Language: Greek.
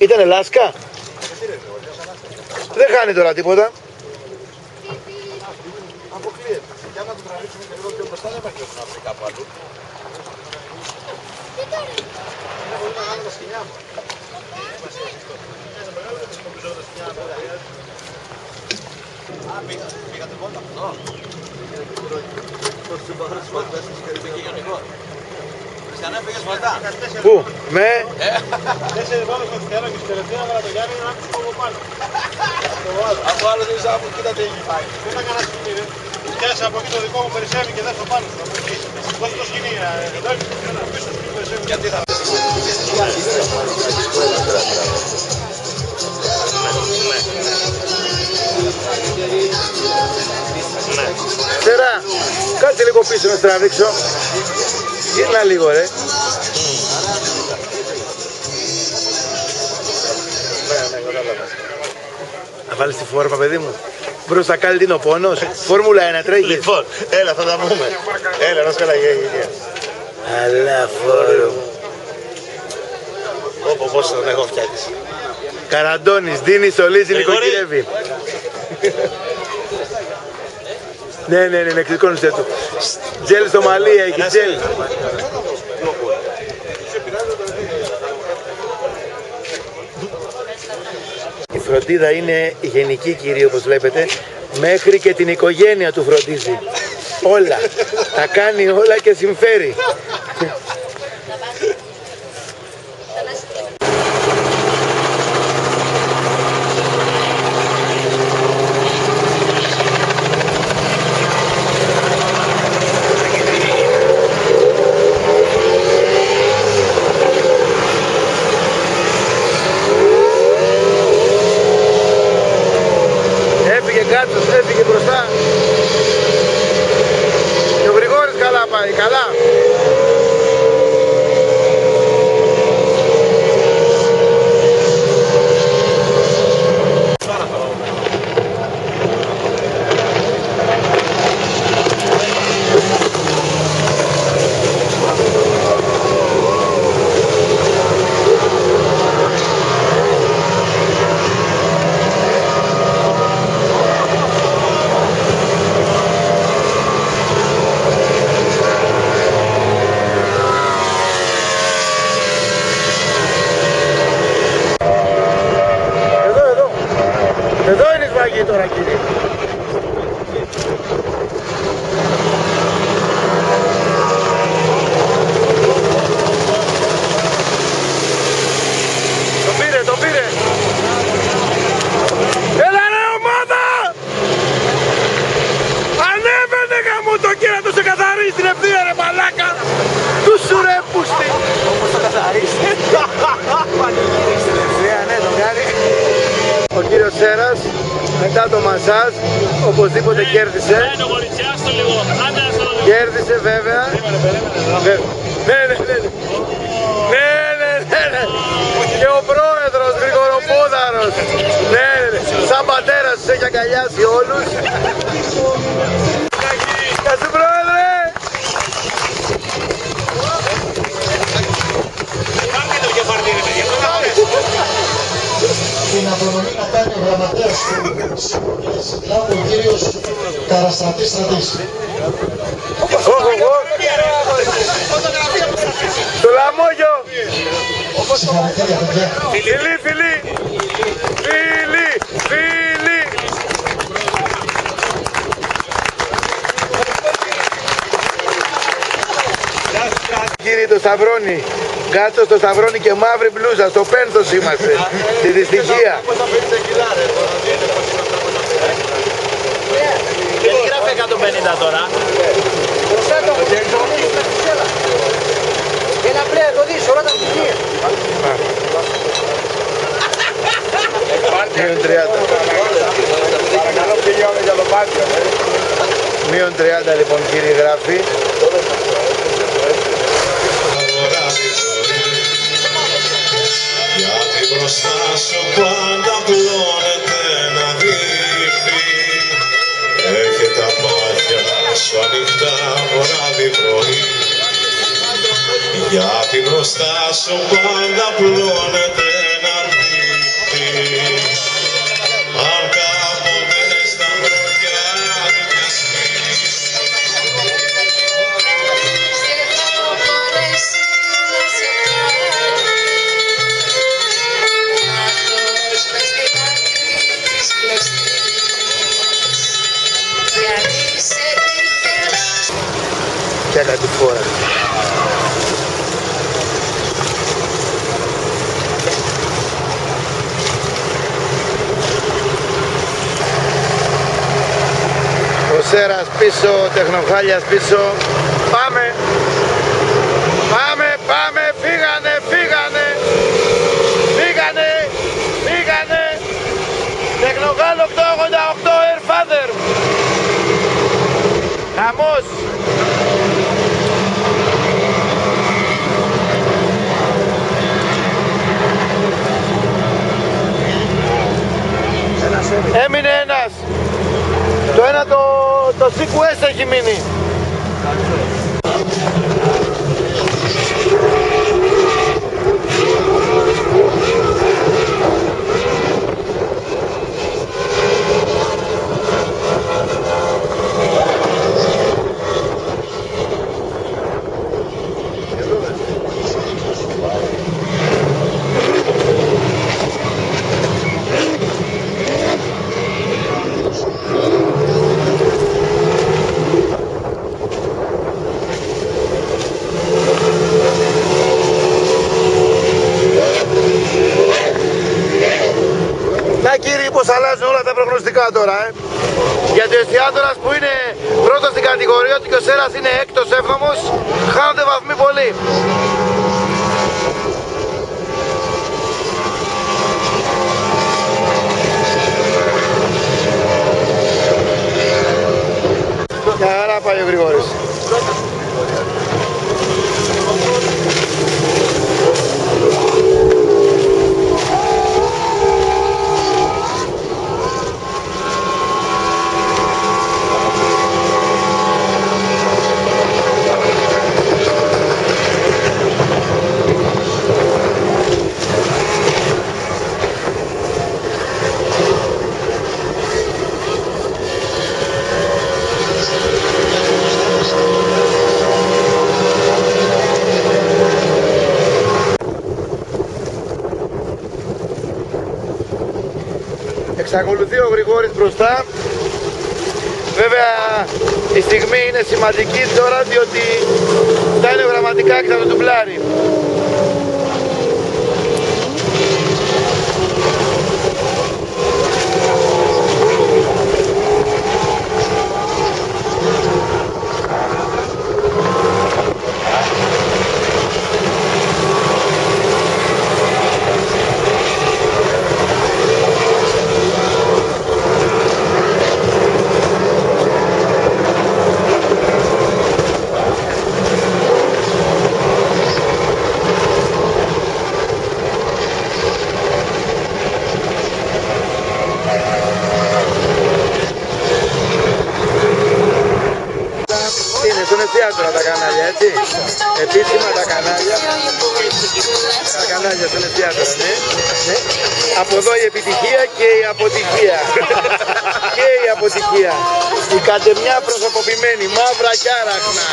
Ήτανε λάσκα. Δεν χάνει τώρα τίποτα. Αποκλείεται. Για να το τραβήξουμε και λίγο πιο μπροστά δεν υπάρχει να βρει κάπου αλλού. Δεν μπορεί να κάνουμε τα σκηνιά μου. Πήγατε βόλτα. Χριστιανέ, πήγες βολτά. Πού, με. 4 βόλτες στο Χριστιανό και στο τελευταίο έβαλα το Γιάννη να άκουσα από πάνω. Από άλλο δεν είσαι από κοίτα τι έχει πάει. Δεν θα κανένα σκηνή ρε. Πιάσα από εκεί το δικό μου περισσεύει και δεν στο πάνω. Δώσε το σκηνή, πίσω σκηνή περισσεύει. Γιατί θα Σέρα, κάτσε λίγο πίσω να τραβήξω. Γύρνα λίγο ρε. Να βάλεις τη φόρμα παιδί μου. Μπροστά κάλλη είναι ο πόνος. Φόρμουλα 1 τρέχεις. Λοιπόν, έλα θα τα πούμε. Έλα, να σκαλά γεια. Αλλά φόρο. Όπω πώς τον έχω φτιάξει. Καραντώνης, δίνει, στολίζει, νοικοκυρεύει. Ναι, ξεκόνισε του. Τζέλ στο μαλλί, έχει τζέλ. Η φροντίδα είναι γενική κύριε όπως βλέπετε. Μέχρι και την οικογένεια του φροντίζει. Όλα. Τα κάνει όλα και συμφέρει. Έφυγε μπροστά. Και ο Γρηγόρης καλά πάει, καλά. Εδώ είναι η σφαγή τώρα κύριε. Το πήρε. Έλα ρε ομάδα! Ανέβαινε γαμώ το κύριο να το σε καθαρίσει την ευθεία ρε μαλάκα! Του σου ρε πούστη! Όπως το καθαρίσει. Πανηγύρισε την ευθεία, ναι το κάνει. Ο κύριος Σέρας, μετά το μασάζ, οπωσδήποτε κέρδισε. Κέρδισε βέβαια. Ναι. Και ο πρόεδρος Γρηγοροπόδαρος. Ναι. Σαν πατέρας τους έχει αγκαλιάσει όλους. Γεια σου πρόεδρε. Την απονομή να κάνει ο γραμματέας του ο κύριος Καραστρατής Στρατής. Το λαμόγιο! Συγχαρητήρια παιδιά. Φιλί! Κύριε το Σταυρώνη, κάτω στο Σταυρώνη και μαύρη μπλούζα, στο πένθος είμαστε, στη δυστυχία. Γιατί γράφει 150 τώρα. Ένα πλέον το δεις, όλα τα στοιχεία. Μείον 30. Μείον 30 λοιπόν κύριε γράφει. Γιατί μπροστά σου πάντα πλώνεται ένα δίχτυ. Έχει τα μάτια σου ανοιχτά βράδυ πρωί. Γιατί μπροστά σου πάντα πλώνεται ένα δίχτυ. για κάτι φορά. Ο Σέρας πίσω, Τεχνοχάλιας πίσω. Πάμε! Πάμε, πάμε! Φύγανε, φύγανε! Φύγανε! Φύγανε! Τεχνοχάλ 888 Airfather! Χαμός! Έμεινε ένας. Το ένα το CQS έχει μείνει. Να κύριοι, πως αλλάζουν όλα τα προγνωστικά τώρα, γιατί ο Εστιάτορας που είναι πρώτος στην κατηγορία του και ο Σέρας είναι έκτος, έβδομος, χάνονται βαθμοί πολύ. Μια χαρά πάει ο Γρηγόρης. Εξακολουθεί ο Γρηγόρης μπροστά. Βέβαια η στιγμή είναι σημαντική τώρα, διότι φτάνει γραμματικά και θα το ντουμπλάρει. Στον Εστιάτορα τα κανάλια, έτσι. Επίσημα τα κανάλια. Τα κανάλια στον Εστιάτορα, ναι. Από εδώ η επιτυχία και η αποτυχία. Και η αποτυχία. Η κατεμιά προσωποποιημένη, μαύρα και άραχνα.